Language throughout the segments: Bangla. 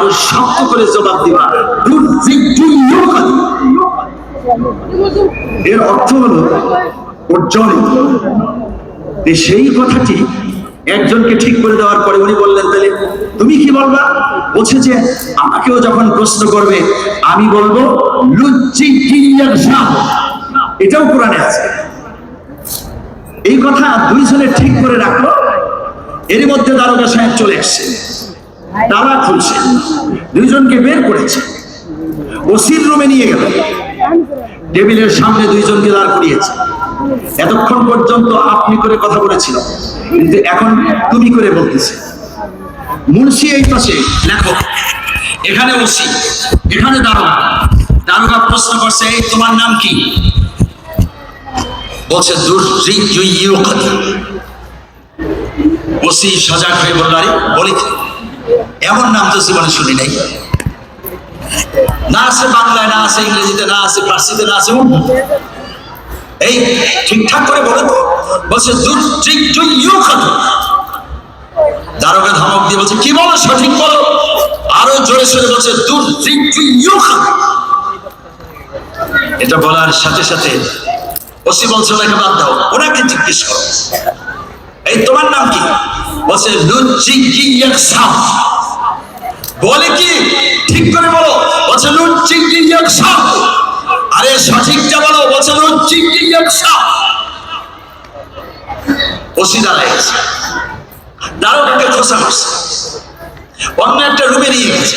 আরো শক্ত করে জবাব দিবা। এর অর্থ হলো অর্জনিত। সেই কথাটি একজনকে ঠিক করে দেওয়ার পরে উনি বললেন, তাহলে তুমি কি বলবা? বলছে যে আমাকেও যখন প্রশ্ন করবে আমি বলবো এটাও কোরআনে আছে। এই কথা দুইজনে ঠিক করে রাখলো। এর মধ্যে দারোগা সাহেব চলে এসছে, তালা খুলছে, দুইজনকে বের করেছে, ওসির রুমে নিয়ে গেল, টেবিলের সামনে দুইজনকে দাঁড় করিয়েছে। এতক্ষণ পর্যন্ত আপনি করে কথা বলেছিল, কিন্তু এখন তুমি করে বলতেছে। মুন্সি এই পাশে, লেখো এখানে ওসি, এখানে দারোগা। দারোগা প্রশ্ন করছে, এই তোমার নাম কি? বলছে ওসি সজাগ হয়ে বলল, আরে বলি এমন নাম তো জীবনে শুনি নাই, না আছে বাংলায়, না আছে ইংরেজিতে, না আছে ফার্সিতে, না আছে উর্দু, এই ঠিকঠাক করে বলে তো। বলছে দারোগা ধমক দিয়ে বলছে, কি বলো, সঠিক বলো। আরো জোরে সরে বলছে, এটা বলার সাথে সাথে ওসি বলছে, ওনাকে বাদ দাও, ওনাকে জিজ্ঞেস করো, এই তোমার নাম কি? বলছে বলে কি ঠিক করে বলো। বলছে আরে সঠিকটা বলো। বলছে ওসি দাঁড়ায় গেছে, দারোগাকে খোঁচা মারছে, অন্য একটা রুমে নিয়ে গেছে।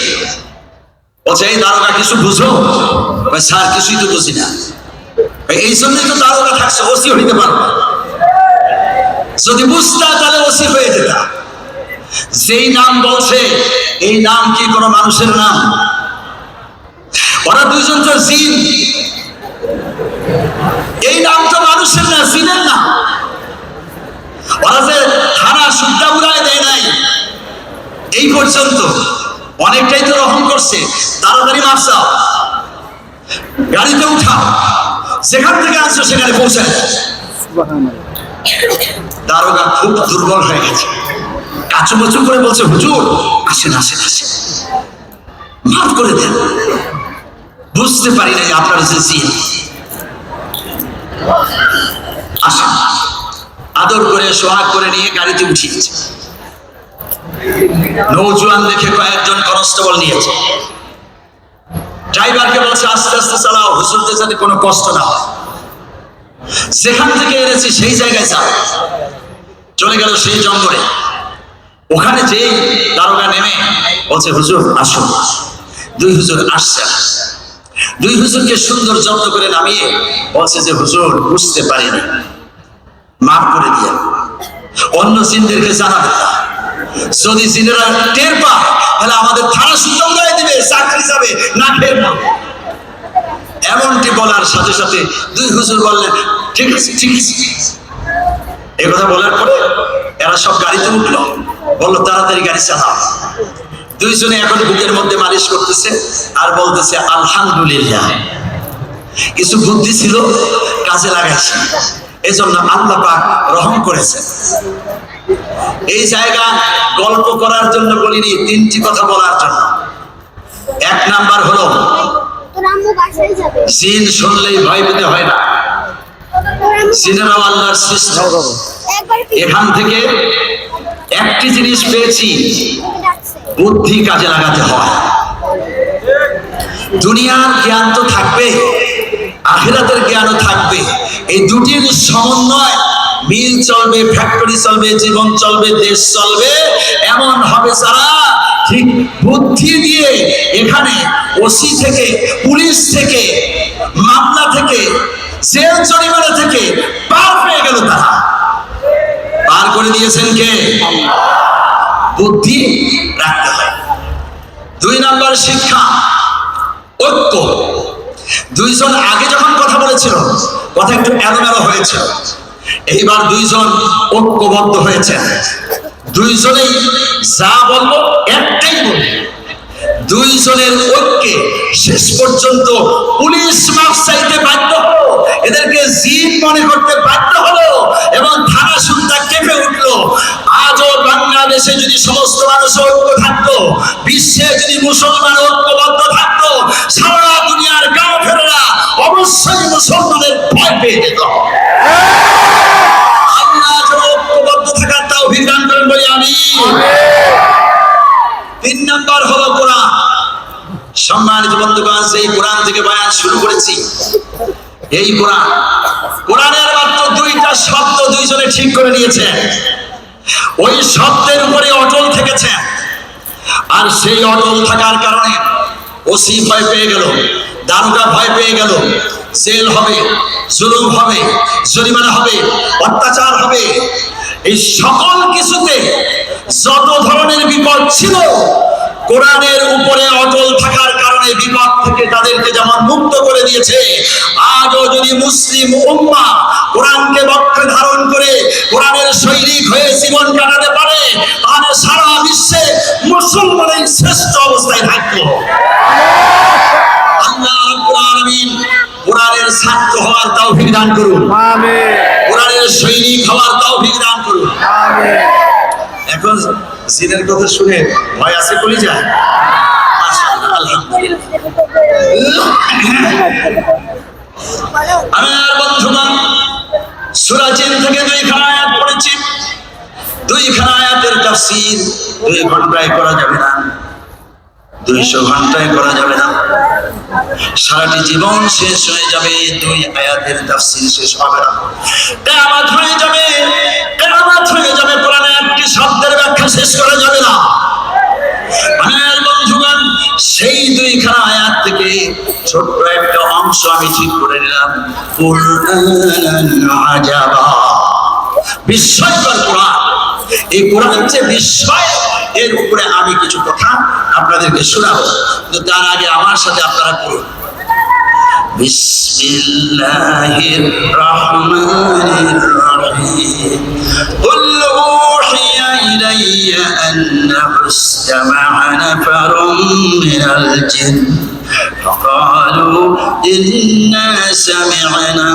বলছে, এই দারোগা কিছু বুঝো? স্যার কিছুই তো বুঝি না। এই জন্যই তো দারোগা থাকছে, ওসি হইতে পারবো। যদি বুঝতা তাহলে ওসি হয়ে যেতা। যেই নাম বলছে, এই নাম কি কোনো মানুষের নাম? ওরা দুইজন তো জিন, এই নাম তো মানুষের না, জিনের নাম। ওরা যে থানা সুদ্ধা উড়ায় দেয় নাই এই পর্যন্ত, অনেকটাই তো রহম করছে। তাড়াতাড়ি মারছাও, গাড়িতে উঠাও, যেখান থেকে আসছো সেখানে পৌঁছায়। দারোগা খুব দুর্বল হয়ে গেছে, কাচুমচু করে বলছে, হুজুর আসেন আসেন আসেন, মাফ করে দেন, বুঝতে পারি না আপনার যে জিন। আসেন, আদর করে সোহাগ করে নিয়ে গাড়িতে উঠিয়েছে। নৌজওয়ান দেখে কয়েকজন কনস্টেবল নিয়েছে। ড্রাইভারকে বলছে, আস্তে আস্তে চালাও, হুজুরদের যাতে কোনো কষ্ট না হয়, যেখান থেকে এনেছি সেই জায়গায় যাও। চলে গেল সেই জঙ্গলে। ওখানে যেই দারোগা নেমে বলছে, হুজুর আসুন। দুই হুজুর আসছে, দুই হুজুরকে সুন্দর যত্ন করে নামিয়ে বলছে যে, হুজুর বুঝতে পারিনি, মাফ করে দিয়ে। অন্য জিনদেরকে জানাবে, যদি জিনেরা টের পায় তাহলে আমাদের থানা সূত্র উড়াই দিবে, চাকরি যাবে, না খেয়ে না। এমনটি বলার সাথে সাথে দুই হুজুর বললেন, ঠিক আছে ঠিক আছে। এ কথা বলার পরে এরা সব গাড়িতে উঠলো, বললো তাড়াতাড়ি গাড়ি চালাও। দুইজনে এখন বুকের মধ্যে মালিশ করতেছে আর বলতেছে, আলহামদুলিল্লাহ, কিছু বুদ্ধি ছিল কাজে লাগাইছে, এজন্য আল্লাহ পাক রহম করেছে। এই জায়গা গল্প করার জন্য বলিনি, তিনটি কথা বলার জন্য। এক নাম্বার হলো, জিন শুনলেই ভয় পেতে হয় না, জিনেরাও আল্লাহর সৃষ্টি। এখান থেকে একটি জিনিস পেয়েছি, বুদ্ধি কাজে লাগাতে হয়। দুনিয়ার জ্ঞান তো থাকবে, আখিরাতের জ্ঞানও থাকবে। এই দুটির সমন্বয়, মিল চলবে, ফ্যাক্টরি চলবে, জীবন চলবে, দেশ চলবে। এমন হবে যারা ঠিক বুদ্ধি দিয়ে এখানে ওসি থেকে, পুলিশ থেকে, মামলা থেকে, জেল জরিমানা থেকে পার পেয়ে গেল। তারা পার করে দিয়েছেন কে? বুদ্ধি রাখতে হয়। দুই নম্বর শিক্ষা, ঐক্য। দুইজন আগে যখন কথা বলেছিল, কথা একটু এলোমেলো হয়েছিল, এইবার দুইজন ঐক্যবদ্ধ হয়েছে। দুইজনেই যা বলবো একটাই বলবে। দুইজনের ঐক্যে শেষ পর্যন্ত পুলিশ মাফ চাইতে বাধ্য হলো, এদেরকে জিন মনে করতে বাধ্য হলো এবং থানা সুদ্ধা কেঁপে উঠলো। আজও বাংলাদেশ বাংলাদেশে যদি সমস্ত মানুষ ঐক্য থাকতো, বিশ্বে যদি মুসলমান ঐক্যবদ্ধ থাকতো, সারা দুনিয়ার কাফেররা অবশ্যই মুসলমানের ভয় পেয়ে যেত। আল্লাহ যেন ঐক্যবদ্ধ থাকার তাওফিক দান করেন বলি আমিন। 3 নম্বর হলো কোরআন। সম্মানিত বন্ধুগণ, সেই কোরআন থেকে বয়ান শুরু করেছি। এই কোরআনের মাত্র 2টা শব্দ দুইজনে ঠিক করে নিয়েছেন, ওই শব্দের উপরে অটল থেকেছেন। আর সেই অটল থাকার কারণে ওসি ভয় পেয়ে গেল, দারোগা ভয় পেয়ে গেল, জেল হবে, জুলুম হবে, জরিমানা হবে, অত্যাচার হবে। এই সকল কিছুতে যত ধরনের বিপদ ছিল, কোরআনের উপরে অটল থাকার কারণে বিপদ থেকে তাদেরকে যেমন মুক্ত করে দিয়েছে, আজও যদি মুসলিম উম্মাহ কোরআনকে বক্ষে ধারণ করে কোরআনের সৈনিক হয়ে জীবন কাটাতে পারে, তাহলে সারা বিশ্বে মুসলমানের শ্রেষ্ঠ অবস্থায় থাকবে। আল্লাহ রাব্বুল আলামিন কোরআনের ছাত্র হওয়ার তৌফিক দান করুন, আমিন। কোরআনের সৈনিক হওয়ার তৌফিক দান করুন, আমিন। এখন জিনের কথা শুনে ভয় আছে কলিজায়? মাশাআল্লাহ, আলহামদুলিল্লাহ। আমার বন্ধুগণ, সূরা জিন থেকে 2খানা আয়াত পড়েছি। 2খানা আয়াতের তাফসীর 2 ঘন্টায় করা যাবে না, 200 ঘন্টায় করা যাবে না। সারাটি জীবন শেষ হয়ে যাবে, 2 আয়াতের তাফসীর শেষ হবে না। কিয়ামত হয়ে যাবে, কিয়ামত হয়ে যাবে, কোরআনে একটি শব্দের ব্যাখ্যা শেষ করা যাবে না। আমার বন্ধুগণ, সেই 2খানা আয়াত থেকে ছোট্ট একটা অংশ আমি ঠিক করে নিলাম। কুরআনান আজাবা, বিস্ময়কর কোরআন। এই কোরআন যে বিস্ময়, এর উপরে আমি কিছু কথা আপনাদেরকে শোনাবো, কিন্তু তার আগে আমার সাথে আপনারা করুন। বিসমিল্লাহির রহমানির রহিম। কুল উহিয়া ইলাইয়া আন্নাহু ইসতামা'a নাফারুম মিনাল জিন فقالوا إنا سمعنا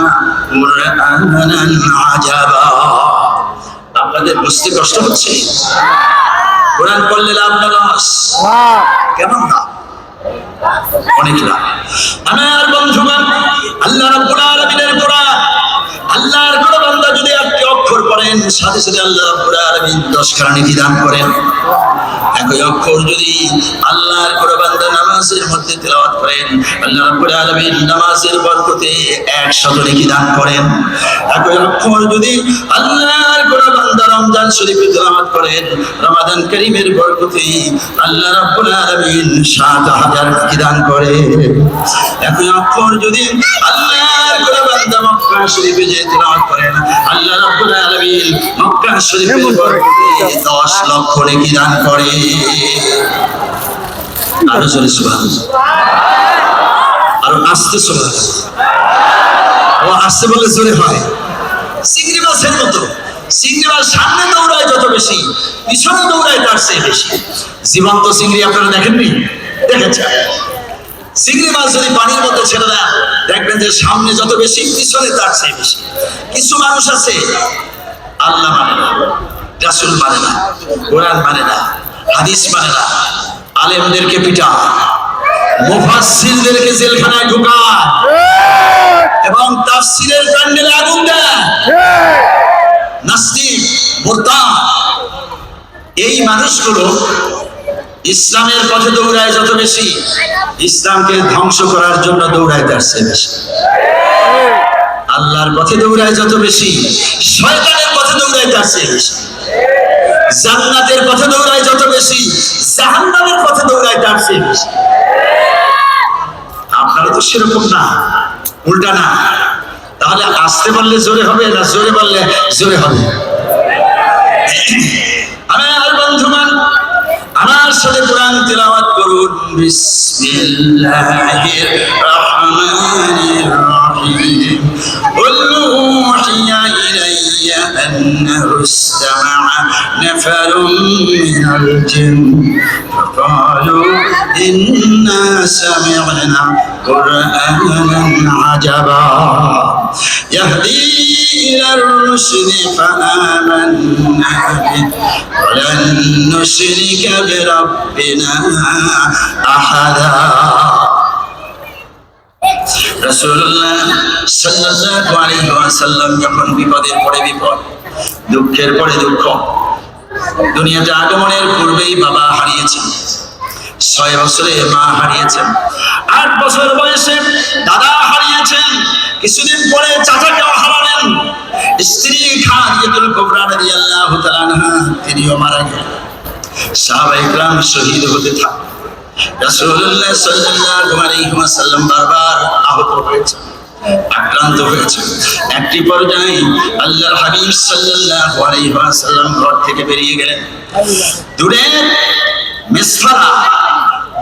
قرآنا عجبا। আপনাদের বুঝতে কষ্ট হচ্ছে? কোরআন পড়লে লাভ না লস? কেমন লাভ? অনেক লাভ। আমার বন্ধুগণ, আল্লাহ রাব্বুল আলামিনের কোরআন, আল্লাহর কোন বান্দা যদি একটি অক্ষর পড়েন, সাথে সাথে আল্লাহ রাব্বুল আলামিন 10খানা নেকি দান করেন। একই অক্ষর যদি আল্লাহর কোন বান্দা নামাজের মধ্যে তেলাওয়াত করেন, আল্লাহ রাব্বুল আলামিন নামাজের বরকতে 100 নেকি দান করেন। একই অক্ষর যদি আল্লাহর কোন বান্দা রমজান শরীফে তেলাওয়াত করেন, রমাদান কারীমের বরকতে আল্লাহ রাব্বুল আলামিন 7000 নেকি দান করে। একই অক্ষর যদি আল্লাহর কোন বান্দা মক্কা শরীফে যে তেলাওয়াত করেন, আল্লাহ রাব্বুল আলামিন মক্কা শরীফের বরকতে 10 লক্ষ নেকি দান করে। আরো জোরে সুবহানাল্লাহ, আরো আস্তে সুবহানাল্লাহ। ও আস্তে বললে জোরে হয়। চিংড়ি মাছের মতো, চিংড়ি মাছ সামনে দৌড়ায় যত বেশি, পিছনে দৌড়ায় তার চেয়ে বেশি। জীবন্ত চিংড়ি আপনারা দেখেননি? দেখেছেন? চিংড়ি মাছ যদি পানির মধ্যে ছেড়ে দেন, দেখবেন যে সামনে যত বেশি, পিছনে তার চেয়ে বেশি। কিছু মানুষ আছে আল্লাহ মানে না, রাসূল মানে না, কোরআন মানে না, হাদিস মানে না, আলেমদেরকে পিটায়, মুফাসসিরদেরকে জেলখানায় ঢোকায় এবং তাফসীরের প্যান্ডেলে আগুন দেয়। নাস্তিক, মুরতাদ, এই মানুষগুলো ইসলামের পথে দৌড়ায় যত বেশি, ইসলামকে ধ্বংস করার জন্য দৌড়ায় তার চেয়ে বেশি। আল্লাহর পথে দৌড়ায় যত বেশি, শয়তানের পথে দৌড়ায় তার চেয়ে বেশি। জান্নাতের পথে দৌড়ায় যত বেশি, জাহান্নামের পথে দৌড়ায় তার চেয়ে বেশি। আপনারা তো সেরকম না, উল্টা না। তাহলে আস্তে বললে জোরে হবে না জোরে বললে জোরে হবে? আমার বন্ধুগণ, আমার সাথে কোরআন তেলাওয়াত করুন। বিসমিল্লাহির রহমানির রহিম। কুল উহিয়া ইলাইয়া أنه استمع نفر من الجن فقالوا إنا سمعنا قرآنا عجبا يهدي إلى الرشد فآمنا به ولن نشرك بربنا أحدا রাসূলুল্লাহ সাল্লাল্লাহু আলাইহি ওয়াসাল্লাম যখন বিপদের পরে বিপদ, দুঃখের পরে দুঃখ, দুনিয়াতে আগমনের পূর্বেই বাবা হারিয়েছেন, 6 বছরে মা হারিয়েছেন, 8 বছর বয়সে দাদা হারিয়েছেন, কিছুদিন পরে চাচাকেও হারালেন, স্ত্রী খাদিজাতুল কুবরা রাদিয়াল্লাহু তাআলা আনহা তিনিও মারা গেলেন। সাহাবায়ে কেরাম শহীদ হতে থাকলেন। রাসূলুল্লাহ সাল্লাল্লাহু আলাইহি ওয়াসাল্লাম বারবার আহত হয়েছেন, আক্রান্ত হয়েছেন। একটি পর্যায়ে আল্লাহর হাবিব সাল্লাল্লাহু আলাইহি ওয়াসাল্লাম ঘর থেকে বেরিয়ে গেলেন। দূরে মিসফারা,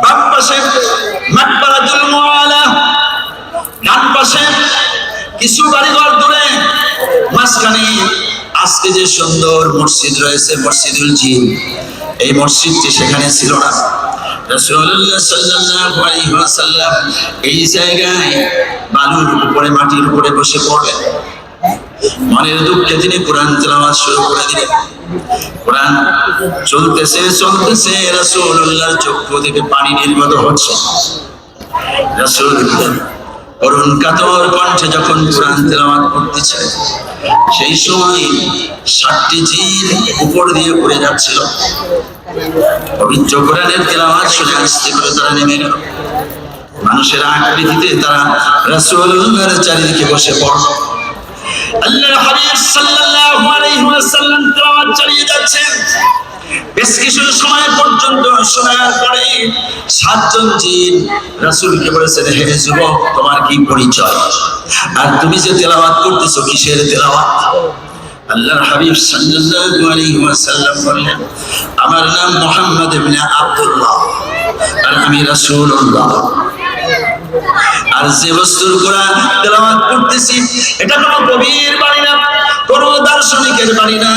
বাম পাশে মাকবারাতুল মুআলা, ডান পাশে কিছু বাড়িঘর দূরে, মাঝখানে আজকে যে সুন্দর মসজিদ রয়েছে মসজিদুল জিন, এই মসজিদটি সেখানে ছিল না। রাসূলুল্লাহ সাল্লাল্লাহু আলাইহি ওয়াসাল্লাম এই জায়গায় বালুর উপরে, মাটির উপরে বসে পড়লেন। মনের দুঃখে তিনি কোরআন তেলাওয়াত শুরু করে দিলেন। কোরআন চলতেছে চলতেছে, রাসূলুল্লাহর চক্ষু থেকে পানি নির্গত হচ্ছে। রাসূলুল্লাহ করুণ কাতর কণ্ঠে যখন কোরআন তেলাওয়াত করতেছেন, সেই সময় 7টি জিন উপর দিয়ে উড়ে যাচ্ছিল। পবিত্র কোরআনের তেলাওয়াত শুনে আস্তে করে তারা নেমে গেল। মানুষের আকৃতিতে তারা রাসূলুল্লাহর চারিদিকে বসে পড়ল। আল্লাহর হাবিব সাল্লাল্লাহু আলাইহি ওয়াসাল্লাম তেলাওয়াত চালিয়ে যাচ্ছেন। বেশ কিছু সময় পর্যন্ত শোনার পরে 7 জন জিন রাসূলকে বলেছে, হে যুবক, তোমার কি পরিচয়? আর তুমি যে তেলাওয়াত করতেছো কিসের তেলাওয়াত? আল্লাহর হাবিব সাল্লাল্লাহু আলাইহি ওয়াসাল্লাম বললেন, আমার নাম মুহাম্মদ ইবনে আব্দুল্লাহ, আর আমি রাসূলুল্লাহ। আর যে বস্তুর কোরআন তেলাওয়াত করতেছি এটা কোনো কবির বাণী না, কোনো দার্শনিকের বাণী না,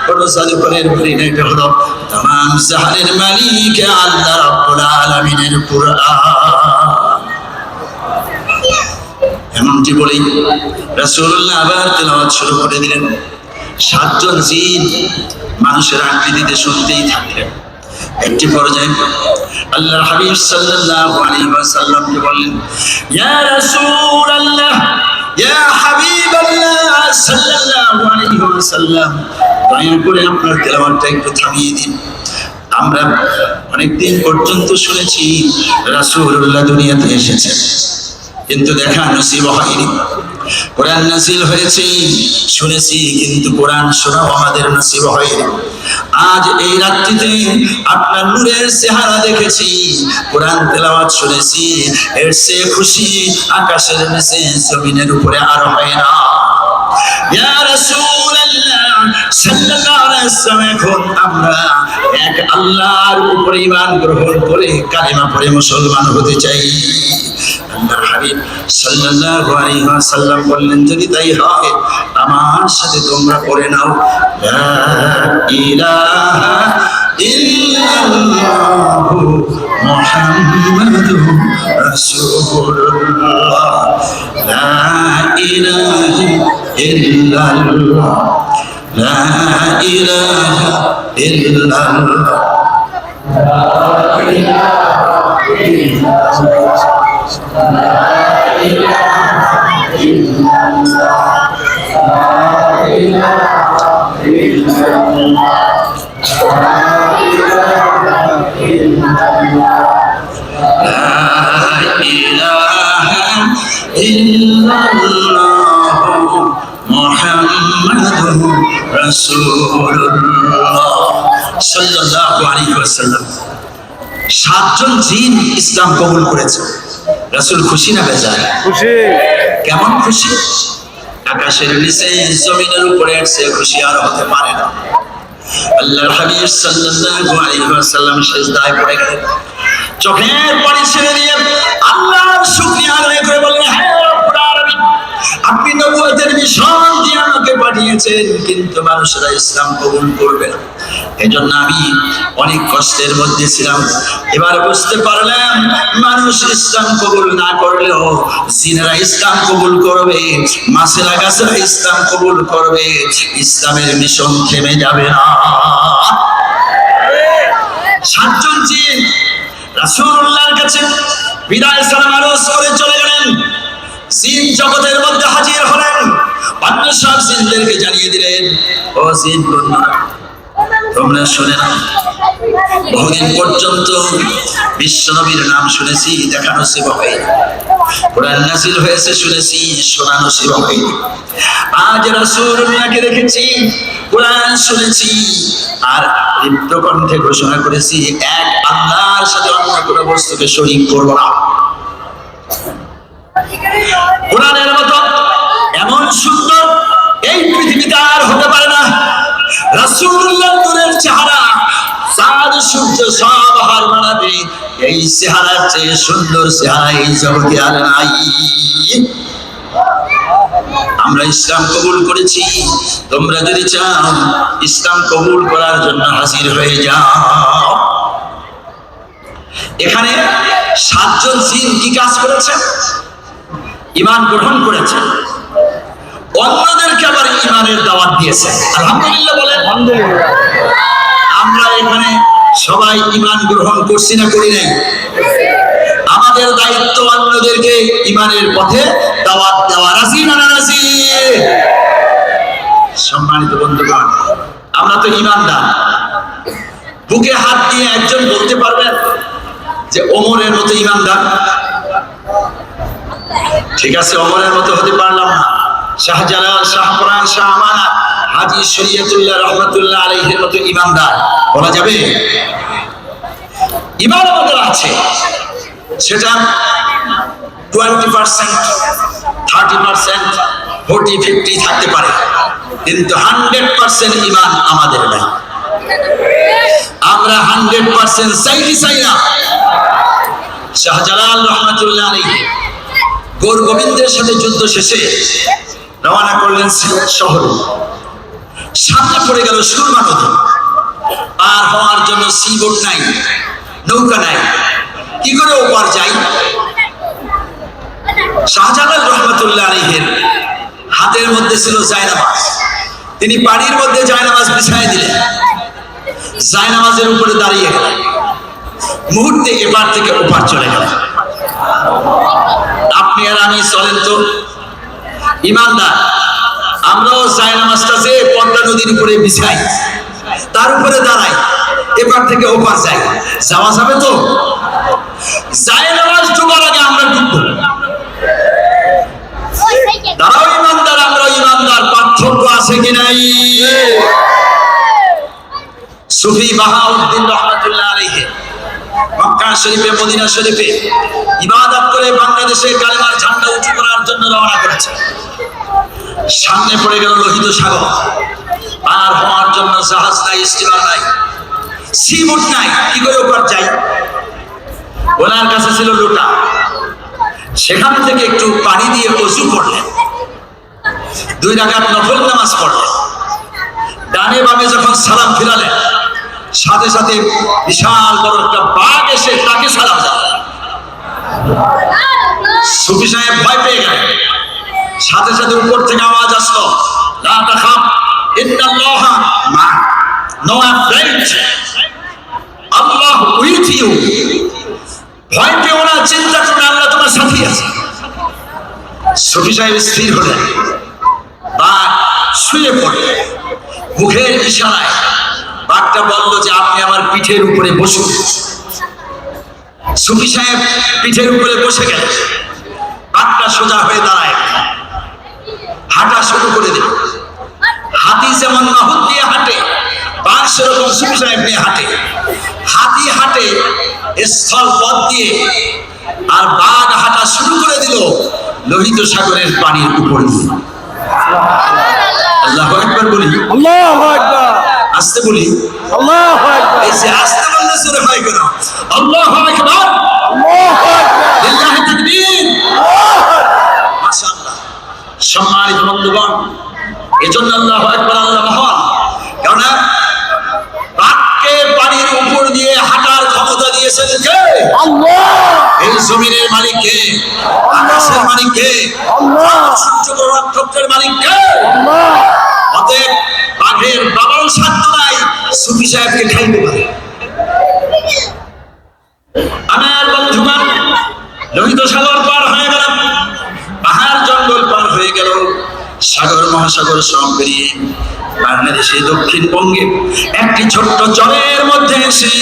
কোনো জাদুকরের বাণী না, এটা হলো তামাম জাহানের মালিক আল্লাহ রাব্বুল আলামিনের কোরআন। এমনটি বলেই রাসূলুল্লাহ আবার তেলাওয়াত শুরু করে দিলেন। 7 জন জিন মানুষের আকৃতিতে শুনতেই থাকলেন। একটি পর্যায়ে আল্লাহর হাবিব সাল্লাল্লাহু আলাইহি ওয়াসাল্লামকে বললেন, ইয়া রাসূলুল্লাহ, ইয়া হাবিবাল্লাহ সাল্লাল্লাহু আলাইহি ওয়াসাল্লাম, দয়া করে আপনার তেলাওয়াতটা একটু থামিয়ে দিন। আমরা অনেকদিন পর্যন্ত শুনেছি রাসূলুল্লাহ দুনিয়াতে এসেছেন, কিন্তু দেখা নসিব হয়নি। কোরআন নাযিল হয়েছে শুনেছি, কিন্তু কোরআন শোনাও আমাদের নসিব হয়নি। আজ এই রাত্রিতে আপনার নূরের চেহারা দেখেছি, কোরআন তেলাওয়াত শুনেছি, এর চেয়ে খুশি আকাশের নিচে জমিনের উপরে আর হয় না। ইয়া রাসূলুল্লাহ সাল্লাল্লাহু আলাইহি ওয়াসাল্লাম, এখন আমরা এক আল্লাহর উপর ঈমান গ্রহণ করে কালিমা পড়ে মুসলমান হতে চাই। আল্লাহর হাবিব সাল্লাল্লাহু আলাইহি ওয়াসাল্লাম বললেন, যদি তাই হয় আমার সাথে তোমরা পড়ে নাও, লা ইলাহা ইল্লাল্লাহু মুহাম্মাদুর রাসূলুল্লাহ, লা ইলাহা ইল্লাল্লাহ, লা ইলাহা ইল্লাল্লাহ, লা ইলাহা ইল্লাল্লাহ, لا إله إلا الله، لا إله إلا الله، لا إله إلا الله، لا إله إلا الله محمد رسول الله صلى الله عليه وسلم। 7 জন জিন ইসলাম কবুল করেছে। রাসূল খুশি না বেজার? খুশি। কেমন খুশি? আকাশের নিচে জমিনের উপরে সে খুশি আর হতে পারে না। আল্লাহর হাবিব সাল্লাল্লাহু আলাইহি ওয়াসাল্লাম সিজদায় পড়ে গেলেন, চোখের পানি ছেড়ে দিয়ে আল্লাহর শুকরিয়া আদায় করে বললেন, হে রব্বুল আলামিন, আপনি নবুয়তের মিশন দিয়ে আমাকে পাঠিয়েছেন, কিন্তু মানুষেরা ইসলাম কবুল করবে না। এজন্য আমি অনেক কষ্টের মধ্যে ছিলাম। এবার বুঝতে পারলাম মানুষ ইসলাম কবুল না করলেও জিনেরা ইসলাম কবুল করবে, মাছেরা গাছেরা ইসলাম কবুল করবে, ইসলামের মিশন থেমে যাবে না। সাতজন জিন রাসূলুল্লাহর কাছে বিদায় সালাম আরজ করে চলে গেলেন। জিন জগতের মধ্যে হাজির হলেন, অন্য সব জিনদেরকে জানিয়ে দিলেন, ও জিন বন্ধুরা, তোমরা শুনে নাও, বহুদিন পর্যন্ত বিশ্বনবীর নাম শুনেছি, দেখা নসিব হয়নি। কোরআন নাযিল হয়েছে শুনেছি, শোনা নসিব হয়নি। আজ রাসূলুল্লাহকে দেখেছি, কোরআন শুনেছি, আর প্রকণ্ঠে ঘোষণা করেছি এক আল্লাহর সাথে অন্য কোনো বস্তুকে শরীক করব না। কোরআনের মতো এমন সুন্দর এই পৃথিবীতে আর হতে পারে না। রাসূলুল্লাহর নূরের চেহারা চাঁদ সূর্য সব হার মানাবে, এই চেহারার চেয়ে সুন্দর চেহারা এই জগতে আর নাই। আমরা ইসলাম কবুল করেছি, তোমরা যদি চাও ইসলাম কবুল করার জন্য হাজির হয়ে যাও। এখানে সাতজন জিন কি কাজ করেছে? ঈমান গ্রহণ করেছে, অন্যদেরকে আবার ঈমানের দাওয়াত দিয়েছে। আলহামদুলিল্লাহ বলেন। আমরা এখানে সবাই ঈমান গ্রহণ করছি না করি নাই? আমাদের দায়িত্ব অন্যদেরকে ঈমানের পথে দাওয়াত দেওয়া। রাজি না রাজি? সম্মানিত বন্ধুগণ, আমরা তো ঈমানদার। বুকে হাত দিয়ে একজন বলতে পারবেন যে ওমরের মতো ঈমানদার? ঠিক আছে, ওমরের মতো হতে পারলাম না, শাহজালাল, শাহপরান, শাহ আমানত, হাজী শরীয়তুল্লাহ রহমাতুল্লাহ আলাইহির মতো ঈমানদার বলা যাবে? ঈমান আমাদের আছে, সেটা 20%, 30%, 40, 50 থাকতে পারে, কিন্তু 100% ঈমান আমাদের নাই। আমরা 100% চাই না। শাহজালাল রহমাতুল্লাহ আলাইহি গৌর গোবিন্দের সাথে যুদ্ধ শেষে রওনা করলেন সিলেট শহরে। সামনে পড়ে গেল সুরমা নদী। পার হওয়ার জন্য সি বোট নাই, নৌকা নাই, কি করে ওপার যাই? শাহজালাল রহমাতুল্লাহ আলাইহির হাতের মধ্যে ছিল জায়নামাজ। তিনি পানির মধ্যে জায়নামাজ বিছায় দিলেন, জায়নামাজের উপরে দাঁড়িয়ে গেলেন, মুহূর্তে এপার থেকে ওপার চলে গেলেন। আপনি আর আমি চলেন তো ঈমানদার, আমরাও জায়নামাজটা যে পদ্মা নদীর উপরে বিছাই, তার উপরে দাঁড়াই, এপার থেকে ওপার যাই, যাওয়া যাবে তো? জায়নামাজ ডুবার আগে আমরা ডুববো। তারাও ঈমানদার, আমরাও ঈমানদার, পার্থক্য আছে কি নাই? সুফি বাহাউদ্দিন রহমাতুল্লাহ আলাইহি মক্কা শরীফে, মদিনা শরীফে ইবাদত করে বাংলাদেশে কালেমার ঝান্ডা উঁচু করার জন্য রওনা করেছে। সামনে পড়ে গেল লোহিত সাগর। পার হওয়ার জন্য জাহাজ নাই, স্টিমার নাই, সি বোট নাই, কি করে ওপার যাই? ওনার কাছে ছিল লোটা, সেখান থেকে একটু পানি দিয়ে ওযু করলেন, 2 রাকাত নফল নামাজ পড়লেন। ডানে বামে যখন সালাম ফিরালেন, সাথে সাথে বিশাল বড় একটা বাঘ এসে তাকে সালাম জানালেন। সুফি সাহেব ভয় পেয়ে গেলেন। সাথে সাথে উপর থেকে আওয়াজ আসলো, লা তাখাফ ইন্নাল্লাহা মা, no afraid, Allah with you. ভয় পেও না, চিন্তা করো না, আল্লাহ তোমার সাথে আছে। সুফি সাহেব স্থির হলেন, বাঘ শুয়ে পড়লেন। মুখের ইশারায় বাঘটা বলল যে আপনি আমার পিঠের উপরে বসুন। সুফি সাহেব পিঠের উপরে বসে গেলেন। বাঘটা সোজা হয়ে দাঁড়ায়, হাঁটা শুরু করে দিল। হাতি যেমন মাহুত দিয়ে হাঁটে, বাঘ সেরকম সুফি সাহেব নিয়ে হাঁটে। হাতি হাঁটে স্থল পথ দিয়ে, আর বাঘ হাঁটা শুরু করে দিল লোহিত সাগরের পানির উপর দিয়ে। আল্লাহু আকবার বলি, আল্লাহু আকবার। আস্তে বলি, আল্লাহু আকবার। এই যে আস্তে বললে জোরে হয় কেন? আল্লাহু আকবার, আল্লাহু আকবার, লিল্লাহি তাকবীর, আল্লাহু আকবার। মাশাআল্লাহ। সম্মানিত বন্ধুগণ, এজন্য এই জমিনের মালিক কে? আকাশের মালিক কে? সূর্য নক্ষত্রের মালিক কে? অতএব বাঘের বাবাও সাধ্য নাই সুফি সাহেবকে খাইতে পারে। আমার বন্ধুগণ, লোহিত সাগর পার হয়ে গেল, পাহাড় জঙ্গল পার হয়ে গেল, সাগর মহাসাগর সব পেরিয়ে বাংলাদেশে দক্ষিণবঙ্গে একটি ছোট্ট চরের মধ্যে এসে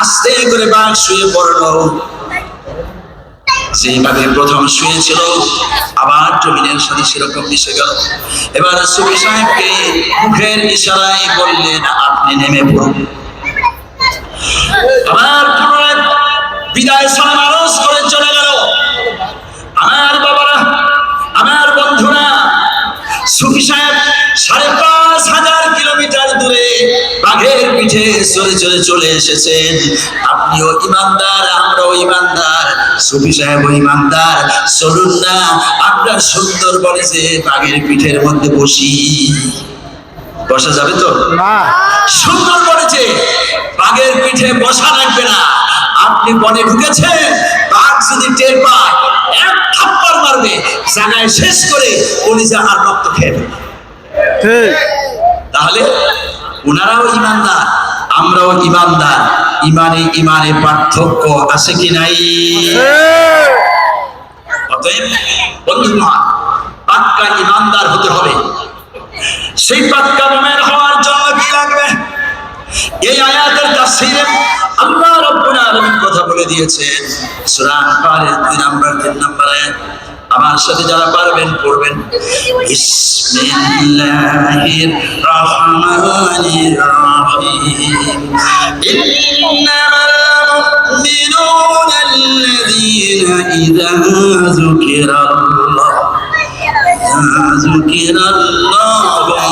আস্তে করে বাঘ শুয়ে পড়ল। যেভাবে প্রথম শুয়েছিল আবার জমিনের সাথে সেরকম মিশে গেল। এবার সুফি সাহেবকে মুখের ইশারায় বললেন, আপনি নেমে পড়ুন। আবার পুনরায় বিদায় সালাম আরজ করে চলে গেল। আমার বাবারা, আমার বন্ধুরা, সুফি সাহেব ৫,৫০০ কিলোমিটার দূরে বাঘের পিঠে চলে চলে চলে এসেছেন। আপনিও ইমানদার, আমরাও ইমানদার, সুফি সাহেব ইমানদার। চলুন না আমরা সুন্দর বলে যে বাঘের পিঠের মধ্যে বসি। বসা যাবে তো? সুন্দর বলেছে বাঘের পিঠে বসা লাগবে না। আপনি বনে ঢুকেছেন, বাঘ যদি টের পায় এক থাপ্পড় মারবে, জায়গায় শেষ করে কলিজা আর রক্ত খেয়ে ফেলবে। তাহলে ওনারাও ইমানদার, আমরাও ইমানদার। ইমানে ইমানে পার্থক্য আছে কি নাই? অতএব বন্ধুগণ, পাক্কা ইমানদার হতে হবে। সেই পাক্কা মুমিন হওয়ার জন্য কি লাগবে? এই আয়াতের তাফসীরে আল্লাহ রাব্বুল আলামিন কথা বলে দিয়েছেন। সূরা আনফালের 2 নম্বর 3 নম্বর আয়াত। আমার সাথে যারা পারবেন পড়বেন। বিসমিল্লাহির রহমানির রহিম। ইন্নামাল মুমিনুনা আল্লাযীনা ইযা যুকিরাল্লাহ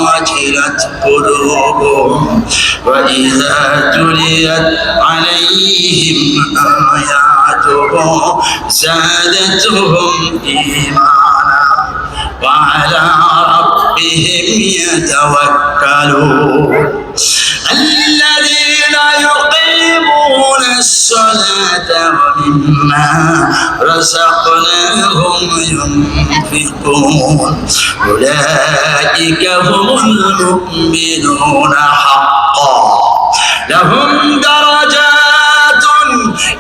وجلت قلوبهم وإذا تليت عليهم آياته زادتهم إيمانا وعلى ربهم يتوكلون الذين يقيمون الصلاة ومما رزقناهم ينفقون أولئك هم المؤمنون حقا لهم درجات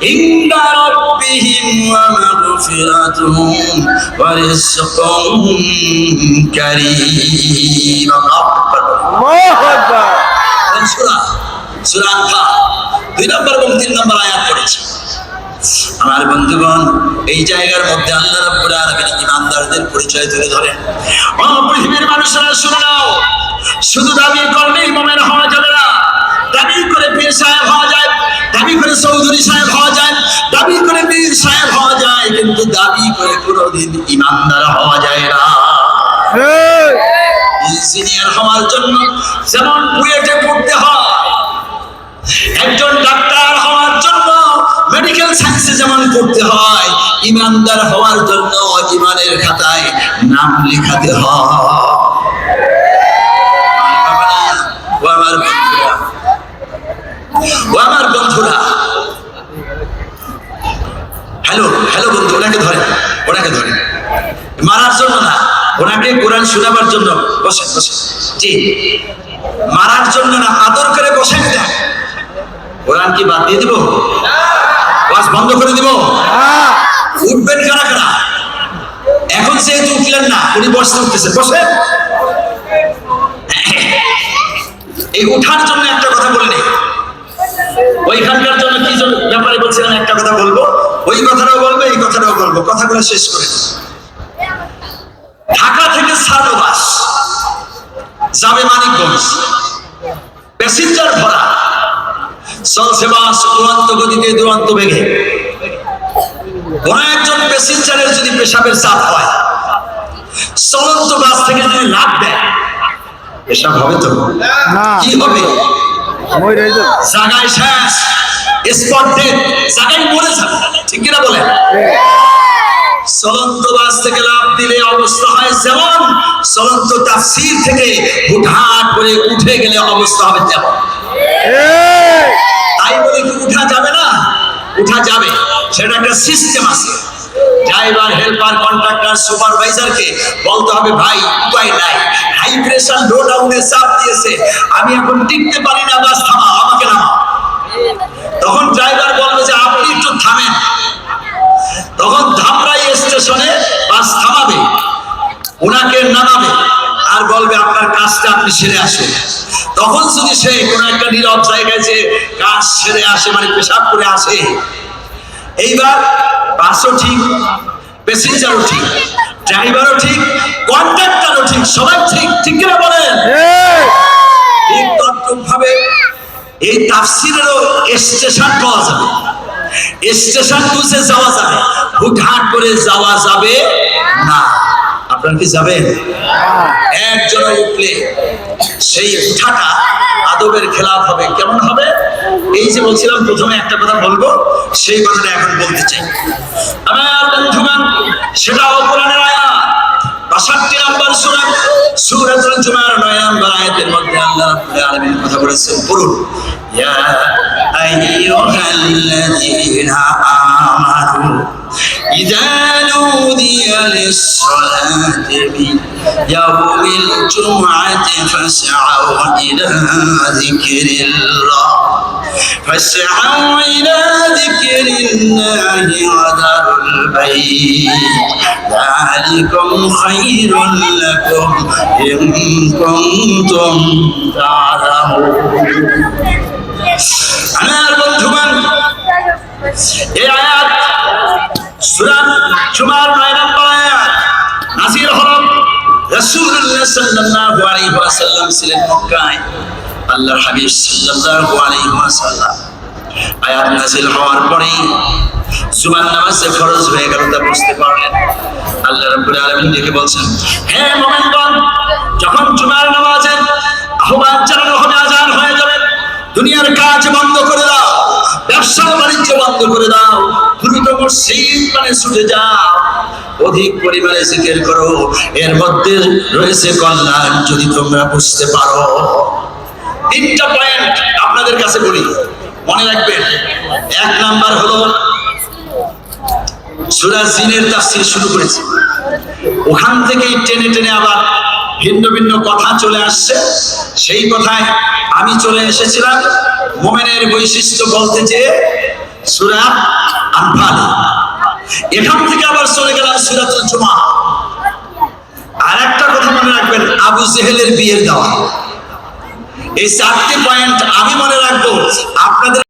عند ربهم ومغفرة ورزق كريم. الله أكبر. সূরা আনফাল 2 নম্বর এবং 3 নম্বর আয়াত পড়েছি। আমার বন্ধুগণ, এই জায়গার মধ্যে আল্লাহ রাব্বুল আলামিন ইমানদারদের পরিচয় তুলে ধরেন। ও পৃথিবীর মানুষেরা শুনে নাও, শুধু দাবি করলেই মুমিন হওয়া যাবে না। দাবি করে পীর সাহেব হওয়া যায়, দাবি করে চৌধুরী সাহেব হওয়া যায়, দাবি করে পীর সাহেব হওয়া যায়, কিন্তু দাবি করে কোনোদিন ইমানদার হওয়া যায় না। ইঞ্জিনিয়ার হওয়ার জন্য যেমন বুয়েটে পড়তে হয়, একজন ডাক্তার হওয়ার জন্য মেডিকেল সায়েন্সে যেমন পড়তে হয়, ইমানদার হওয়ার জন্য ইমানের খাতায় নাম লেখাতে হয়। আমার বন্ধুরা, হ্যালো হ্যালো বন্ধু, ওনাকে ধরেন, ওনাকে ধরেন। মারার জন্য না, ওনাকে কোরআন শোনাবার জন্য। বসেন বসেন। জি, মারার জন্য না, আদর করে বসেন। দেন কোরআন কি বাদ দিয়ে দিব? ওয়াজ বন্ধ করে দিব? উঠবেন কারা কারা? এখন যেহেতু উঠলেন না, উনি বসতে উঠতেছে, বসেন। এই উঠার জন্য একটা কথা বলে নেই, ওইখানকার জন্য কি ব্যাপারে বলছিলেন একটা কথা বলবো, ওই কথাটাও বলবো, এই কথাটাও বলবো, কথাগুলো শেষ করে। ঢাকা থেকে সাদো বাস যাবে মানিকগঞ্জ, প্যাসেঞ্জার ভরা, চলছে বাস উড়ন্ত গতিতে, দুরন্ত বেগে। কোন একজন প্যাসেঞ্জারের যদি পেশাবের চাপ হয়, চলন্ত বাস থেকে যদি লাফ দেয়, পেশাব হবে তো? কি হবে? জায়গায় শেষ, স্পট ডেথ, জায়গায় মরে যাবে। ঠিক কিনা বলেন? চলন্ত বাস থেকে লাফ দিলে অবস্থা হয় যেমন, চলন্ত তাফসীর থেকে হুটহাট করে উঠে গেলে অবস্থা হবে তেমন। তাই বলে কি উঠা যাবে না? উঠা যাবে। সেটা একটা সিস্টেম আছে। ড্রাইভার, হেল্পার, কন্ট্রাক্টর, সুপারভাইজারকে বলতে হবে ভাই উপায় নাই, হাই প্রেসার লো ডাউনে চাপ দিয়েছে, আমি এখন টিকতে পারি না, বাস থামাও, আমাকে নামাও। তখন ড্রাইভার বলবে যে আপনি একটু থামেন। তখন ধামরাই স্টেশনে বাস থামাবে, ওনাকে নামাবে আর বলবে আপনার কাজটা আপনি সেরে আসুন। তখন যদি সে কোনো একটা নীরব জায়গায় যে কাজ সেরে আসে, মানে পেশাব করে আসে, এইবার বাসও ঠিক, প্যাসেঞ্জারও ঠিক, ড্রাইভারও ঠিক, কন্ট্রাক্টরও ঠিক, সবাই ঠিক, ঠিক কিনা বলেন? ঠিক তদ্রূপভাবে এই তাফসীরেরও স্টেশন পাওয়া যাবে, স্টেশন বুঝে যাওয়া যাবে, হুটহাট করে যাওয়া যাবে না। আপনারা কি যাবেন? একজন উঠলে সেই উঠাটা আদবের খেলাফ হবে। কেমন হবে? এই যে বলছিলাম প্রথমে একটা কথা বলবো, সেই কথাটা এখন বলতে চাই। আমার বন্ধুগণ, সেটাও কোরআনের আয়াত, ৬২ নম্বর সূরা, সূরাতুল জুমার ৯ নম্বর আয়াতের মধ্যে আল্লাহ রাব্বুল আলামিন কথা বলেছেন, পড়ুন, ইয়া আইয়ুহাল্লাযীনা আমানু ইযা নুদিয়া লিস-সালাতি মিন ইয়াউমিল জুমআতি ফাসআউ ইলা যিকরিল্লাহ فاسعوا إلى ذكر الله وذروا البيع ذلكم خير لكم إن كنتم تعلمون। আমার বন্ধুগণ, এই আয়াত সূরা জুমার ৯ নম্বর আয়াত নাযিল হলো। রাসূলুল্লাহ সাল্লাল্লাহু আলাইহি ওয়াসাল্লাম ছিলেন মক্কায়। আল্লাহর হাবিব সাল্লাল্লাহু আলাইহি ওয়াসাল্লাম আয়াত নাযিল হওয়ার পরেই জুমার নামাজ ফরজ হয়ে গেল, তা বুঝতে পারলেন। আল্লাহ রাব্বুল আলামিন ডেকে বলছেন, হে মুমিনগণ, যখন জুমার নামাজের আহ্বান জানানো হবে, আযান হয়ে যাবে, দুনিয়ার কাজ বন্ধ করে দাও, ব্যবসা বাণিজ্য বন্ধ করে দাও, দ্রুত মসজিদ মানে ছুটে যাও, অধিক পরিমাণে জিকির করো, এর মধ্যে রয়েছে কল্যাণ যদি তোমরা বুঝতে পারো। 3টা পয়েন্ট আপনাদের কাছে বলি, মনে রাখবেন। 1 নাম্বার হলো সূরা জিনের তাফসীর শুরু করেছি, ওখান থেকেই টেনে টেনে আবার ভিন্ন ভিন্ন কথা চলে আসছে। সেই কথায় আমি চলে এসেছিলাম মুমিনের বৈশিষ্ট্য বলতে যে সূরা আনফাল, এখান থেকে আবার চলে গেলাম সূরাতুল জুমা। আর একটা কথা মনে রাখবেন, আবু জেহেলের বিয়ের দাওয়াত। এই 4টে পয়েন্ট আমি মনে রাখবো, আপনাদের